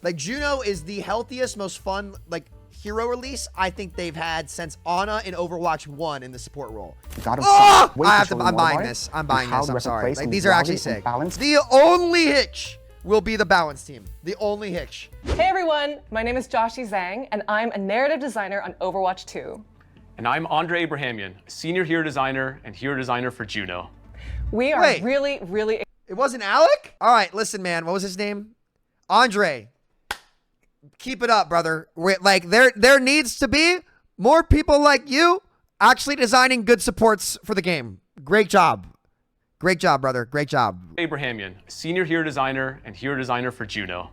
Like, Juno is the healthiest, most fun, like, hero release I think they've had since Ana in Overwatch 1 in the support role. I'm buying this. I'm sorry. Like, these are actually sick. The only hitch will be the balance team. The only hitch. Hey everyone, my name is Joshi Zhang, and I'm a narrative designer on Overwatch 2. And I'm Andre Abrahamian, senior hero designer and hero designer for Juno. We are really It wasn't Alec? All right, listen, man. What was his name? Andre. Keep it up, brother. Like, there needs to be more people like you actually designing good supports for the game. Great job. Great job, brother. Great job. Abrahamian, senior hero designer and hero designer for Juno.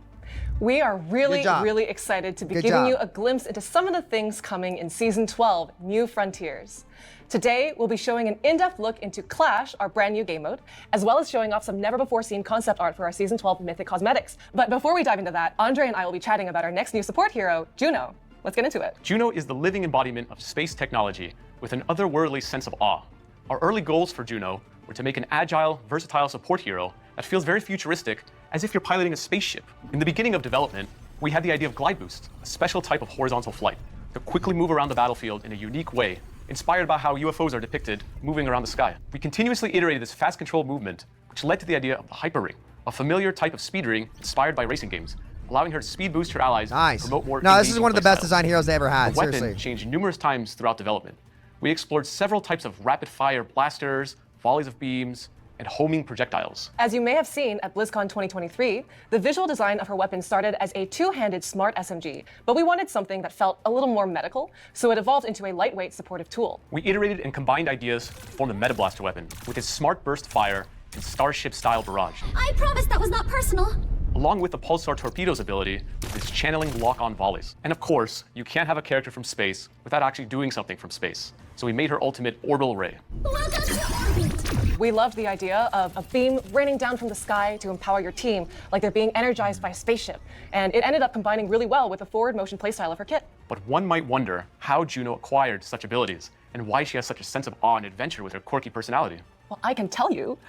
We are really excited to be giving you a glimpse into some of the things coming in Season 12, New Frontiers. Today, we'll be showing an in-depth look into Clash, our brand new game mode, as well as showing off some never-before-seen concept art for our Season 12 Mythic cosmetics. But before we dive into that, Andre and I will be chatting about our next new support hero, Juno. Let's get into it. Juno is the living embodiment of space technology with an otherworldly sense of awe. Our early goals for Juno were to make an agile, versatile support hero that feels very futuristic, as if you're piloting a spaceship. In the beginning of development, we had the idea of Glide Boost, a special type of horizontal flight to quickly move around the battlefield in a unique way, inspired by how UFOs are depicted moving around the sky. We continuously iterated this fast controlled movement, which led to the idea of the Hyper Ring, a familiar type of speed ring inspired by racing games, allowing her to speed boost her allies and promote more. No, this is one of the best design heroes they ever had. The weapon changed numerous times throughout development. We explored several types of rapid-fire blasters, volleys of beams, and homing projectiles. As you may have seen at BlizzCon 2023, the visual design of her weapon started as a two-handed smart SMG, but we wanted something that felt a little more medical, so it evolved into a lightweight supportive tool. We iterated and combined ideas to form the Meta Blaster weapon with its smart burst fire and Starship-style barrage. I promise that was not personal. Along with the Pulsar Torpedo's ability with its channeling lock-on volleys. And of course, you can't have a character from space without actually doing something from space. So we made her ultimate orbital ray. Welcome to orbit. We loved the idea of a beam raining down from the sky to empower your team, like they're being energized by a spaceship. And it ended up combining really well with the forward motion playstyle of her kit. But one might wonder how Juno acquired such abilities and why she has such a sense of awe and adventure with her quirky personality. Well, I can tell you.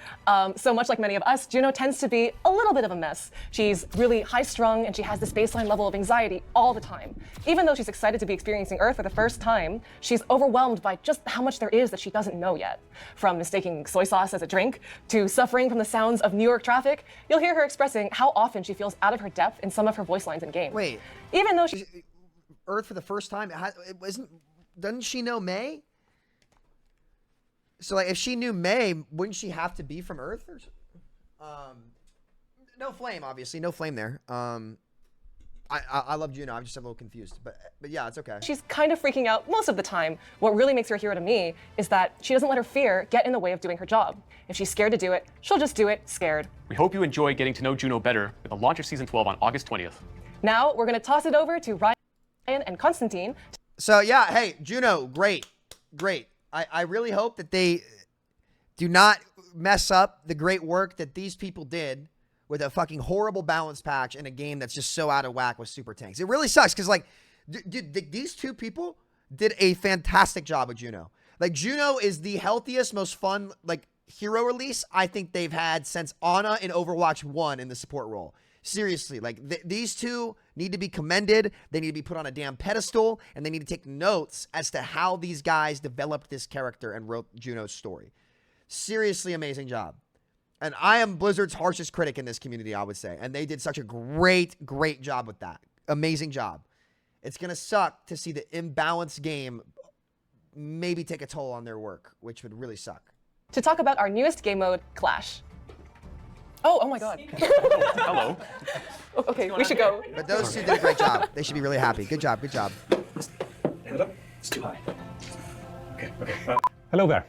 So much like many of us, Juno tends to be a little bit of a mess. She's really high-strung, and she has this baseline level of anxiety all the time. Even though she's excited to be experiencing Earth for the first time, she's overwhelmed by just how much there is that she doesn't know yet. From mistaking soy sauce as a drink, to suffering from the sounds of New York traffic, you'll hear her expressing how often she feels out of her depth in some of her voice lines in game. Wait. Even though she... Earth for the first time? Doesn't she know May? So, like, if she knew May, wouldn't she have to be from Earth? Or, no flame, obviously. No flame there. I love Juno. I'm just a little confused. But yeah, it's okay. She's kind of freaking out most of the time. What really makes her a hero to me is that she doesn't let her fear get in the way of doing her job. If she's scared to do it, she'll just do it scared. We hope you enjoy getting to know Juno better with the launch of Season 12 on August 20th. Now, we're going to toss it over to Ryan and Constantine. So, yeah, hey, Juno, great. I really hope that they do not mess up the great work that these people did with a fucking horrible balance patch in a game that's just so out of whack with super tanks. It really sucks because, like, these two people did a fantastic job with Juno. Like, Juno is the healthiest, most fun, like, hero release I think they've had since Ana in Overwatch 1 in the support role. Seriously, like, these two need to be commended. They need to be put on a damn pedestal, and they need to take notes as to how these guys developed this character and wrote Juno's story. Seriously amazing job. And I am Blizzard's harshest critic in this community, I would say. And they did such a great job with that. Amazing job. It's going to suck to see the imbalanced game maybe take a toll on their work, which would really suck. To talk about our newest game mode, Clash. Oh my God. Hello. Okay, we should go. But those two did a great job. They should be really happy. Good job. It's too high. Okay. Hello there.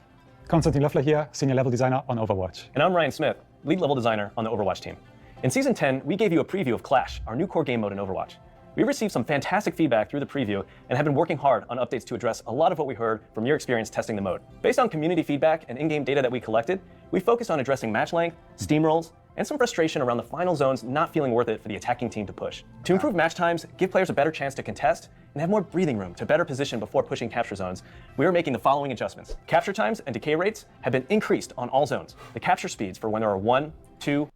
Constantine Löffler here, Senior Level Designer on Overwatch. And I'm Ryan Smith, Lead Level Designer on the Overwatch team. In Season 10, we gave you a preview of Clash, our new core game mode in Overwatch. We received some fantastic feedback through the preview and have been working hard on updates to address a lot of what we heard from your experience testing the mode. Based on community feedback and in-game data that we collected, we focused on addressing match length, steamrolls, and some frustration around the final zones not feeling worth it for the attacking team to push. To improve match times, give players a better chance to contest, and have more breathing room to better position before pushing capture zones, we are making the following adjustments. Capture times and decay rates have been increased on all zones. The capture speeds for when there are 1, 2...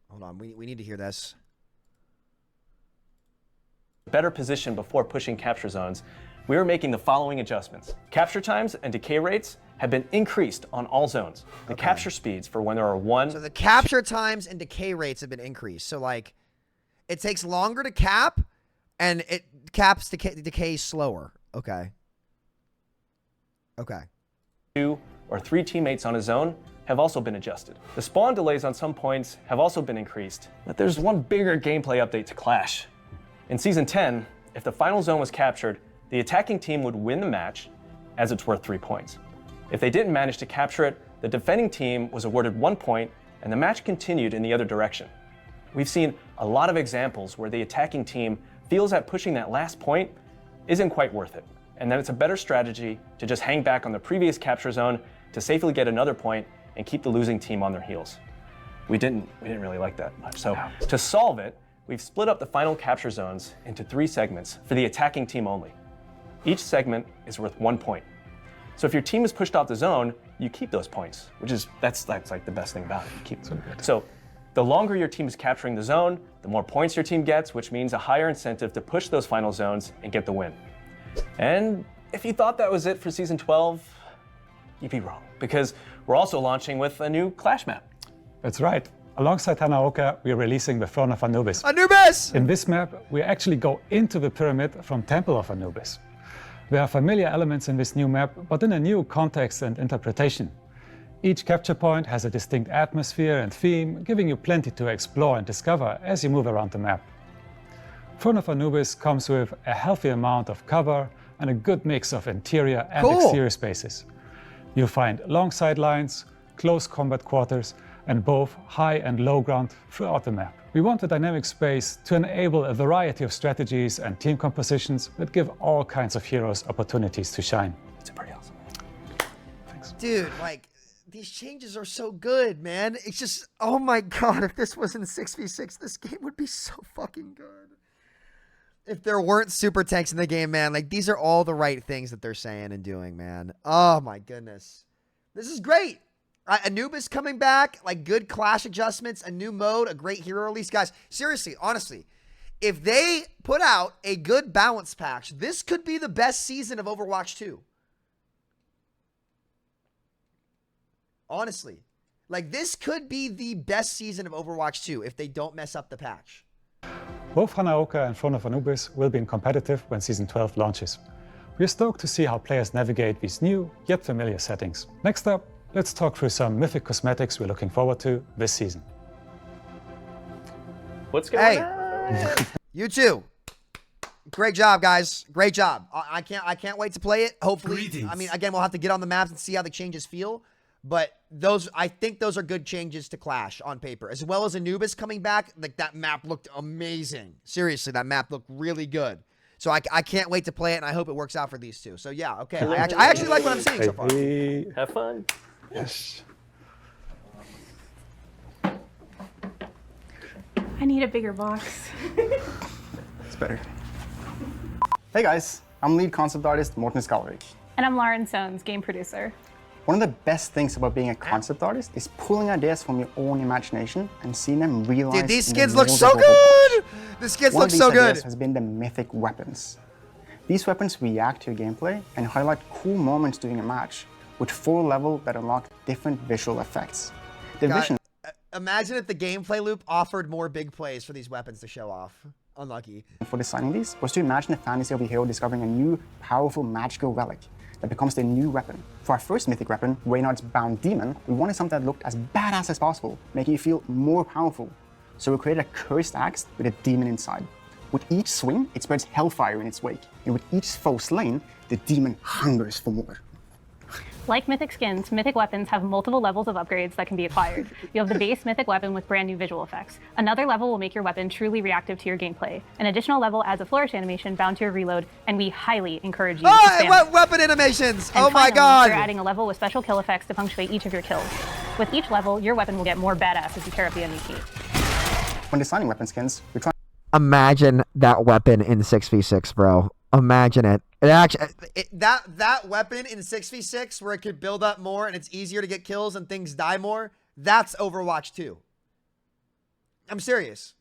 Hold on, we need to hear this. better position before pushing capture zones, we are making the following adjustments. Capture times and decay rates have been increased on all zones. The capture speeds for when there are So the capture times and decay rates have been increased. So like, it takes longer to cap, and it caps decay slower. Okay. Okay. 2 or 3 teammates on a zone have also been adjusted. The spawn delays on some points have also been increased, but there's one bigger gameplay update to Clash. In Season 10, if the final zone was captured, the attacking team would win the match, as it's worth 3 points. If they didn't manage to capture it, the defending team was awarded 1 point, and the match continued in the other direction. We've seen a lot of examples where the attacking team feels that pushing that last point isn't quite worth it, and that it's a better strategy to just hang back on the previous capture zone to safely get another point and keep the losing team on their heels. We didn't really like that much. So to solve it, we've split up the final capture zones into 3 segments for the attacking team only. Each segment is worth 1 point. So if your team is pushed off the zone, you keep those points, which is that's like the best thing about it. You keep them. So the longer your team is capturing the zone, the more points your team gets, which means a higher incentive to push those final zones and get the win. And if you thought that was it for Season 12, you'd be wrong, because we're also launching with a new Clash map. That's right. Alongside Hanaoka, we're releasing the Throne of Anubis. Anubis! In this map, we actually go into the pyramid from Temple of Anubis. There are familiar elements in this new map, but in a new context and interpretation. Each capture point has a distinct atmosphere and theme, giving you plenty to explore and discover as you move around the map. Throne of Anubis comes with a healthy amount of cover and a good mix of interior and exterior spaces. You'll find long sidelines, close combat quarters, and both high and low ground throughout the map. We want a dynamic space to enable a variety of strategies and team compositions that give all kinds of heroes opportunities to shine. It's pretty awesome. Thanks. Dude, like, these changes are so good, man. It's just, oh my God, if this was in 6v6, this game would be so fucking good. If there weren't super tanks in the game, man, like, these are all the right things that they're saying and doing, man. Oh my goodness. This is great. Anubis coming back, like good Clash adjustments, a new mode, a great hero release. Guys, seriously, honestly, if they put out a good balance patch, this could be the best season of Overwatch 2. Honestly. Like, this could be the best season of Overwatch 2 if they don't mess up the patch. Both Hanaoka and Throne of Anubis will be in competitive when Season 12 launches. We're stoked to see how players navigate these new, yet familiar settings. Next up, let's talk through some Mythic cosmetics we're looking forward to this season. What's going on? You too. Great job, guys. Great job. I can't wait to play it. Hopefully, I mean, again, we'll have to get on the maps and see how the changes feel. But I think those are good changes to Clash on paper, as well as Anubis coming back. Like, that map looked amazing. Seriously, that map looked really good. So I can't wait to play it, and I hope it works out for these two. So yeah, okay. I actually like what I'm seeing so far. Have fun. Yes. I need a bigger box. It's better. Hey guys, I'm lead concept artist Morten Skalvik. And I'm Lauren Soanes, game producer. One of the best things about being a concept artist is pulling ideas from your own imagination and seeing them realized. Dude, these in skins the look world so of Overwatch. good! The skins One look of these so good! ideas has been the Mythic weapons. These weapons react to your gameplay and highlight cool moments during a match, with 4 levels that unlock different visual effects. The God, vision imagine if the gameplay loop offered more big plays for these weapons to show off. Unlucky. for designing these was to imagine the fantasy of a hero discovering a new, powerful magical relic that becomes their new weapon. For our first Mythic weapon, Reynard's Bound Demon, we wanted something that looked as badass as possible, making you feel more powerful. So we created a cursed axe with a demon inside. With each swing, it spreads hellfire in its wake, and with each foe slain, the demon hungers for more. Like Mythic skins, Mythic weapons have multiple levels of upgrades that can be acquired. You have the base Mythic weapon with brand new visual effects. Another level will make your weapon truly reactive to your gameplay. An additional level adds a flourish animation bound to your reload, and we highly encourage you to spam it. Weapon animations! And Oh my finally, God! We're adding a level with special kill effects to punctuate each of your kills. With each level, your weapon will get more badass as you tear up the enemy team. When designing weapon skins, we try Imagine that weapon in 6v6, bro. Imagine it. It actually, that weapon in 6v6 where it could build up more and it's easier to get kills and things die more, that's Overwatch 2. I'm serious.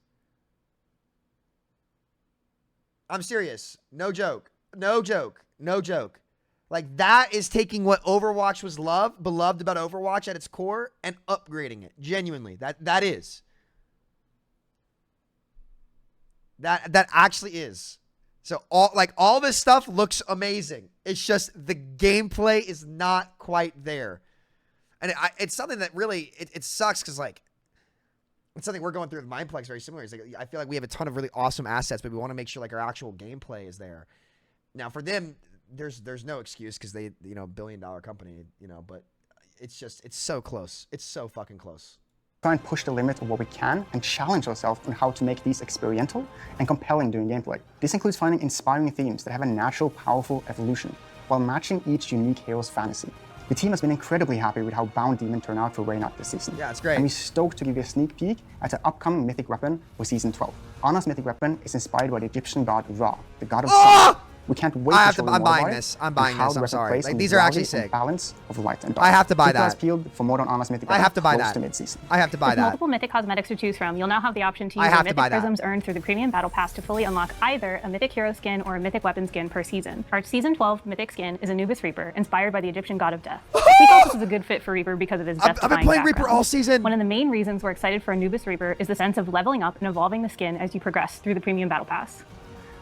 I'm serious. No joke. No joke. No joke. Like, that is taking what Overwatch was beloved about Overwatch at this core, and upgrading it. Genuinely. That is. That actually is. So all this stuff looks amazing. It's just the gameplay is not quite there. And it's something that really, it sucks because, like, it's something we're going through with Mindplex very similar. It's like, I feel like we have a ton of really awesome assets, but we want to make sure, like, our actual gameplay is there. Now, for them, there's no excuse because they, you know, billion-dollar company, you know, but it's just, it's so close. It's so fucking close. Try and push the limit of what we can and challenge ourselves on how to make these experiential and compelling during gameplay. This includes finding inspiring themes that have a natural, powerful evolution while matching each unique hero's fantasy. The team has been incredibly happy with how Bound Demon turned out for Reynard this season. Yeah, it's great. And we're stoked to give you a sneak peek at the upcoming Mythic weapon for Season 12. Anna's Mythic weapon is inspired by the Egyptian god Ra, the god of sun. We can't wait to show you more I'm buying about it this. I'm and buying how this. the I'm weapon sorry. plays Like, in these are actually reality and sick. balance of light and dark. I have to buy Keep your eyes that. peeled for more on Anna's Mythic I weapon have to buy close that. to mid-season. I have to buy With that. multiple Mythic cosmetics to choose from, you'll now have the option to I use have your to buy Mythic that. Prisms earned through the Premium Battle Pass to fully unlock either a Mythic Hero skin or a Mythic Weapon skin per season. Our Season 12 Mythic skin is Anubis Reaper, inspired by the Egyptian god of death. We thought this was a good fit for Reaper because of his I've been death-defying playing Reaper background. all season. One of the main reasons we're excited for Anubis Reaper is the sense of leveling up and evolving the skin as you progress through the Premium Battle Pass.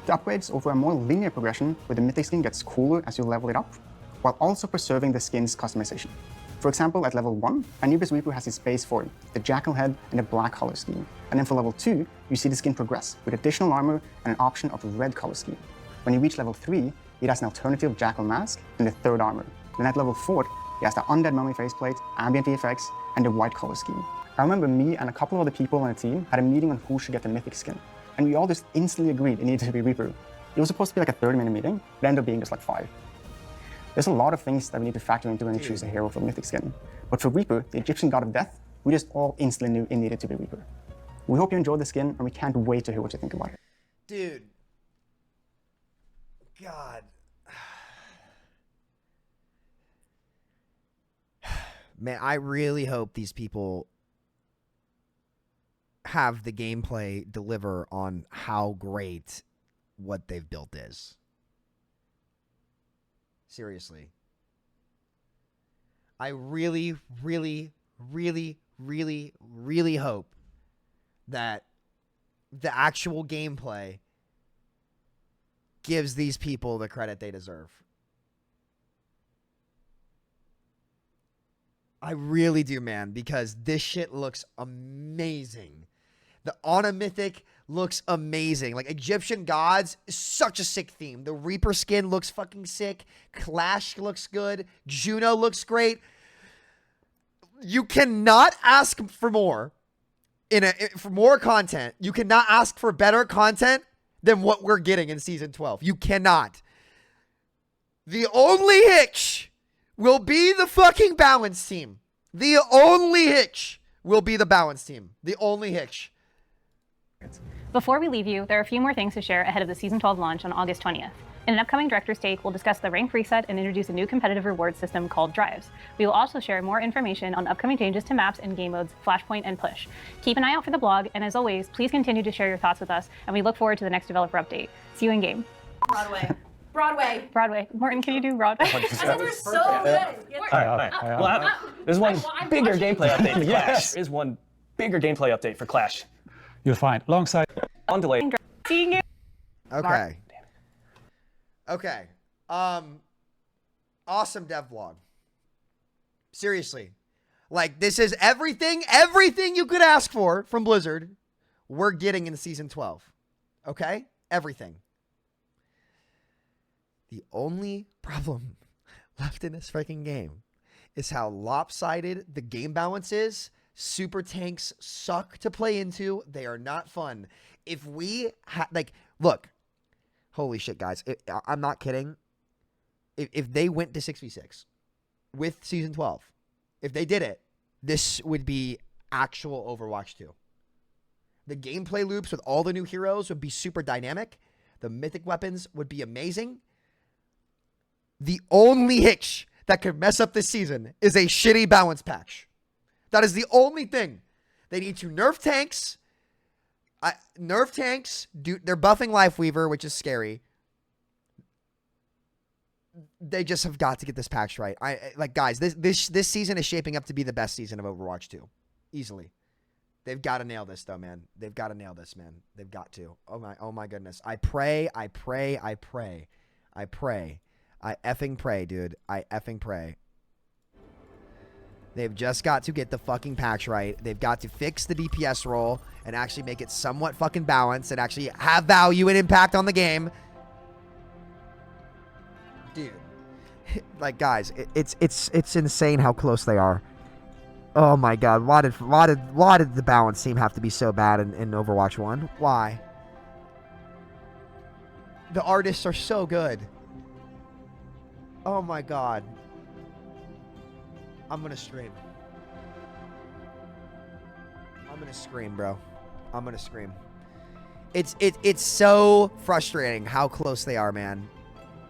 The upgrades offer a more linear progression where the Mythic skin gets cooler as you level it up, while also preserving the skin's customization. For example, at level 1, Anubis Reaper has its base form, the Jackal head and the black color scheme. And then for level 2, you see the skin progress with additional armor and an option of red color scheme. When you reach level 3, it has an alternative Jackal mask and the third armor. Then at level 4, it has the undead mummy faceplate, ambient effects, and the white color scheme. I remember me and a couple of other people on the team had a meeting on who should get the Mythic skin. And we all just instantly agreed it needed to be Reaper. It was supposed to be like a 30-minute meeting, but it ended up being just like 5. There's a lot of things that we need to factor into when you choose a hero for the Mythic skin. But for Reaper, the Egyptian god of death, we just all instantly knew it needed to be Reaper. We hope you enjoyed the skin, and we can't wait to hear what you think about it. Dude. God. Man, I really hope these people have the gameplay deliver on how great what they've built is. Seriously. I really, really, really, really, really hope that the actual gameplay gives these people the credit they deserve. I really do, man, because this shit looks amazing. The Ana Mythic looks amazing. Like, Egyptian gods is such a sick theme. The Reaper skin looks fucking sick. Clash looks good. Juno looks great. You cannot ask for more for more content. You cannot ask for better content than what we're getting in Season 12. You cannot. The only hitch will be the fucking balance team. The only hitch will be the balance team. The only hitch. Before we leave you, there are a few more things to share ahead of the Season 12 launch on August 20th. In an upcoming Director's Take, we'll discuss the rank reset and introduce a new competitive reward system called Drives. We will also share more information on upcoming changes to maps and game modes, Flashpoint and Push. Keep an eye out for the blog, and as always, please continue to share your thoughts with us, and we look forward to the next developer update. See you in game. Broadway. Morton, can you do Broadway? We're so good. All right. There's one bigger gameplay update for Clash. There's one bigger gameplay update for Clash. You'll find alongside On delay. Seeing you. Okay. Okay. Awesome dev vlog. Seriously. Like, this is everything you could ask for from Blizzard, we're getting in Season 12. Okay? Everything. The only problem left in this freaking game is how lopsided the game balance is. Super tanks suck to play into. They are not fun. If we look, holy shit, guys. I'm not kidding. If they went to 6v6 with Season 12, if they did it, this would be actual Overwatch 2. The gameplay loops with all the new heroes would be super dynamic. The mythic weapons would be amazing. The only hitch that could mess up this season is a shitty balance patch. That is the only thing. They need to nerf tanks. Nerf tanks, they're buffing Lifeweaver, which is scary. They just have got to get this patch right. Guys, this season is shaping up to be the best season of Overwatch 2. Easily. They've got to nail this though, man. They've got to nail this, man. They've got to. Oh my goodness. I effing pray, dude. I effing pray. They've just got to get the fucking patch right. They've got to fix the DPS role and actually make it somewhat fucking balanced and actually have value and impact on the game. Dude. Like, guys, it's insane how close they are. Oh my god, why did the balance team have to be so bad in Overwatch 1? Why? The artists are so good. Oh my god. I'm gonna scream. I'm gonna scream, bro. I'm gonna scream. It's so frustrating how close they are, man.